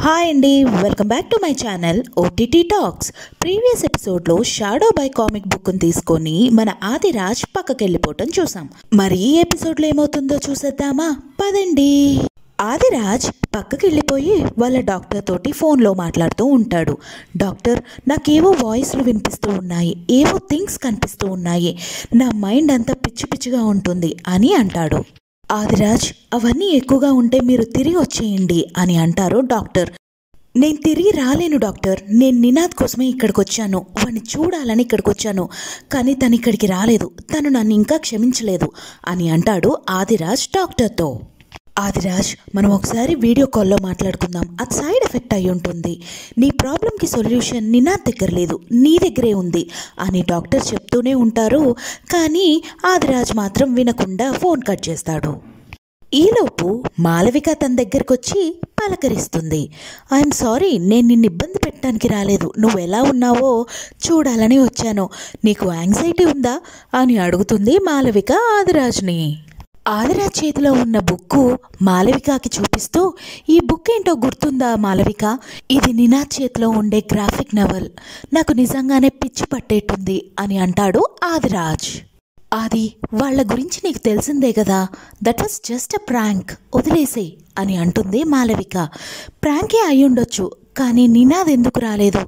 Hi అండి, welcome back to my channel OTT talks. Previous ఎపిసోడ్లో shadow by comic బుక్ని తీసుకొని మన ఆదిరాజ్ పక్కకి వెళ్ళిపోవటం చూసాం. మరి ఈ ఎపిసోడ్లో ఏమవుతుందో చూసేద్దామా? పదండి. ఆదిరాజ్ పక్కకి వెళ్ళిపోయి వాళ్ళ డాక్టర్ తోటి ఫోన్లో మాట్లాడుతూ ఉంటాడు. డాక్టర్, నాకేవో వాయిస్లు వినిపిస్తూ ఉన్నాయి, ఏవో థింగ్స్ కనిపిస్తూ ఉన్నాయి, నా మైండ్ అంతా పిచ్చి పిచ్చిగా ఉంటుంది అని అంటాడు. ఆదిరాజ్, అవన్నీ ఎక్కువగా ఉంటే మీరు తిరిగి వచ్చేయండి అని అంటారు డాక్టర్. నేను తిరిగి రాలేను డాక్టర్, నేను నినాద్ కోసమే ఇక్కడికి వచ్చాను, వాడిని చూడాలని ఇక్కడికి వచ్చాను, కానీ తను ఇక్కడికి రాలేదు, తను నన్ను ఇంకా క్షమించలేదు అని అంటాడు ఆదిరాజ్ డాక్టర్తో. ఆదిరాజ్, మనం ఒకసారి వీడియో కాల్లో మాట్లాడుకుందాం, అది సైడ్ ఎఫెక్ట్ అయి ఉంటుంది, నీ ప్రాబ్లంకి సొల్యూషన్ నినాద్ దగ్గర లేదు, నీ దగ్గరే ఉంది అని డాక్టర్ చెప్తూనే ఉంటారు. కానీ ఆదిరాజ్ మాత్రం వినకుండా ఫోన్ కట్ చేస్తాడు. ఈలోపు మాలవిక తన దగ్గరకు వచ్చి పలకరిస్తుంది. ఐఎమ్ సారీ, నేను నిన్ను ఇబ్బంది పెట్టడానికి రాలేదు, నువ్వు ఎలా ఉన్నావో చూడాలని వచ్చాను, నీకు యాంగ్జైటీ ఉందా అని అడుగుతుంది మాలవిక ఆదిరాజ్ని. ఆదిరాజ్ చేతిలో ఉన్న బుక్కు మాలవికకి చూపిస్తూ, ఈ బుక్ ఏంటో గుర్తుందా మాలవిక, ఇది నినాద్ చేతిలో ఉండే గ్రాఫిక్ నవల్, నాకు నిజంగానే పిచ్చి పట్టేట్టుంది అని అంటాడు ఆదిరాజ్. అది వాళ్ళ గురించి నీకు తెలిసిందే కదా, that was just a prank, వదిలేసే అని అంటుంది మాలవిక. ప్రాంకే అయి ఉండొచ్చు, కానీ నినాద్ ఎందుకు రాలేదు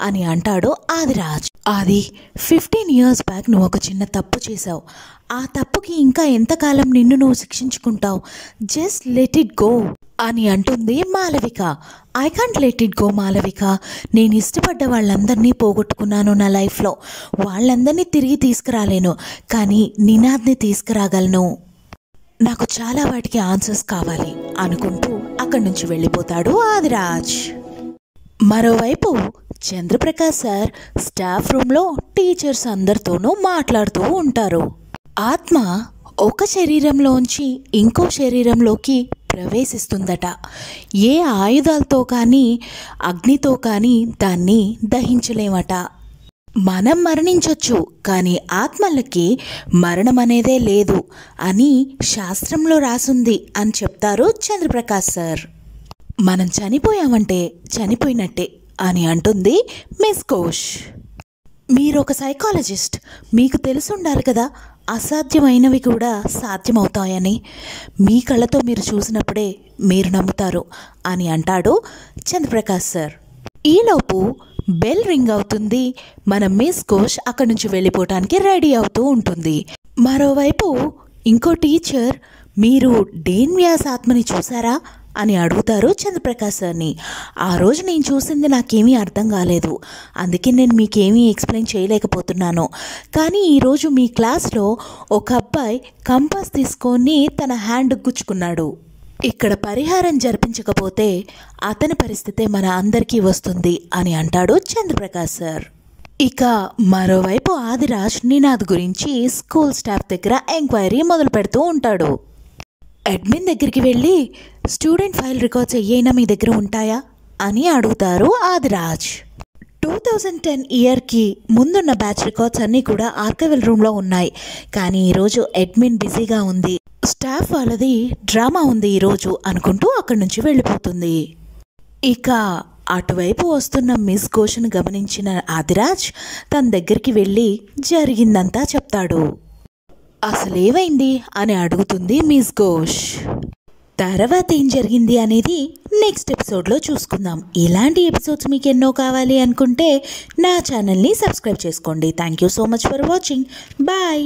అని అంటాడు ఆదిరాజ్. అది 15 years బ్యాక్ నువ్వు ఒక చిన్న తప్పు చేశావు, ఆ తప్పుకి ఇంకా ఎంతకాలం నిన్ను నువ్వు శిక్షించుకుంటావు, జస్ట్ లెట్ ఇట్ గో అని అంటుంది Malavika. I can't let it go Malavika, నేను ఇష్టపడ్డ వాళ్ళందరినీ పోగొట్టుకున్నాను నా లైఫ్లో, వాళ్ళందరినీ తిరిగి తీసుకురాలేను, కానీ నినాద్ని తీసుకురాగలను, నాకు చాలా వాటికి ఆన్సర్స్ కావాలి అనుకుంటూ అక్కడి నుంచి వెళ్ళిపోతాడు ఆదిరాజ్. మరోవైపు చంద్రప్రకాష్ సార్ స్టాఫ్ రూమ్లో టీచర్స్ అందరితోనూ మాట్లాడుతూ ఉంటారు. ఆత్మ ఒక శరీరంలోంచి ఇంకో శరీరంలోకి ప్రవేశిస్తుందట. ఏ ఆయుధాలతో కానీ అగ్నితో కానీ దాన్ని దహించలేమట. మనం మరణించొచ్చు, కానీ ఆత్మలకి మరణం అనేదే లేదు అని శాస్త్రంలో రాసుంది అని చెప్తారు చంద్రప్రకాష్ సార్. మనం చనిపోయామంటే చనిపోయినట్టే అని అంటుంది మిస్ ఘోష్. మీరు ఒక సైకాలజిస్ట్, మీకు తెలుసుండాలి కదా, అసాధ్యమైనవి కూడా సాధ్యమవుతాయని, మీ కళ్ళతో మీరు చూసినప్పుడే మీరు నమ్ముతారు అని అంటాడు చంద్రప్రకాష్ సార్. ఈలోపు బెల్ రింగ్ అవుతుంది. మన మిస్ ఘోష్ అక్కడి నుంచి వెళ్ళిపోవటానికి రెడీ అవుతూ ఉంటుంది. మరోవైపు ఇంకో టీచర్, మీరు డేన్ వ్యాస్ ఆత్మని చూసారా అని అడుగుతారు చంద్రప్రకాష్ సార్ని. ఆ రోజు నేను చూసింది నాకేమీ అర్థం కాలేదు, అందుకే నేను మీకేమీ ఎక్స్ప్లెయిన్ చేయలేకపోతున్నాను, కానీ ఈరోజు మీ క్లాస్లో ఒక అబ్బాయి కంపాస్ తీసుకొని తన హ్యాండ్ గుచ్చుకున్నాడు, ఇక్కడ పరిహారం జరిపించకపోతే అతని పరిస్థితే మన అందరికీ వస్తుంది అని అంటాడు చంద్రప్రకాష్ సార్. ఇక మరోవైపు ఆదిరాజ్ నినాద్ గురించి స్కూల్ స్టాఫ్ దగ్గర ఎంక్వైరీ మొదలు పెడుతూ ఉంటాడు. అడ్మిన్ దగ్గరికి వెళ్ళి, స్టూడెంట్ ఫైల్ రికార్డ్స్ ఏయైనా మీ దగ్గర ఉంటాయా అని అడుగుతారు ఆదిరాజ్. 2010 ఇయర్కి ముందున్న బ్యాచ్ రికార్డ్స్ అన్నీ కూడా ఆర్కైవల్ రూమ్లో ఉన్నాయి, కానీ ఈరోజు అడ్మిన్ బిజీగా ఉంది, స్టాఫ్ వాళ్ళది డ్రామా ఉంది ఈరోజు అనుకుంటూ అక్కడి నుంచి వెళ్ళిపోతుంది. ఇక అటువైపు వస్తున్న మిస్ ఘోష్ను గమనించిన ఆదిరాజ్ తన దగ్గరికి వెళ్ళి జరిగిందంతా చెప్తాడు. అసలేమైంది అని అడుగుతుంది మిస్ ఘోష్. తర్వాత ఏం జరిగింది అనేది నెక్స్ట్ ఎపిసోడ్లో చూసుకుందాం. ఇలాంటి ఎపిసోడ్స్ మీకు ఎన్నో కావాలి అనుకుంటే నా ఛానల్ని సబ్స్క్రైబ్ చేసుకోండి. Thank you so much for watching. Bye.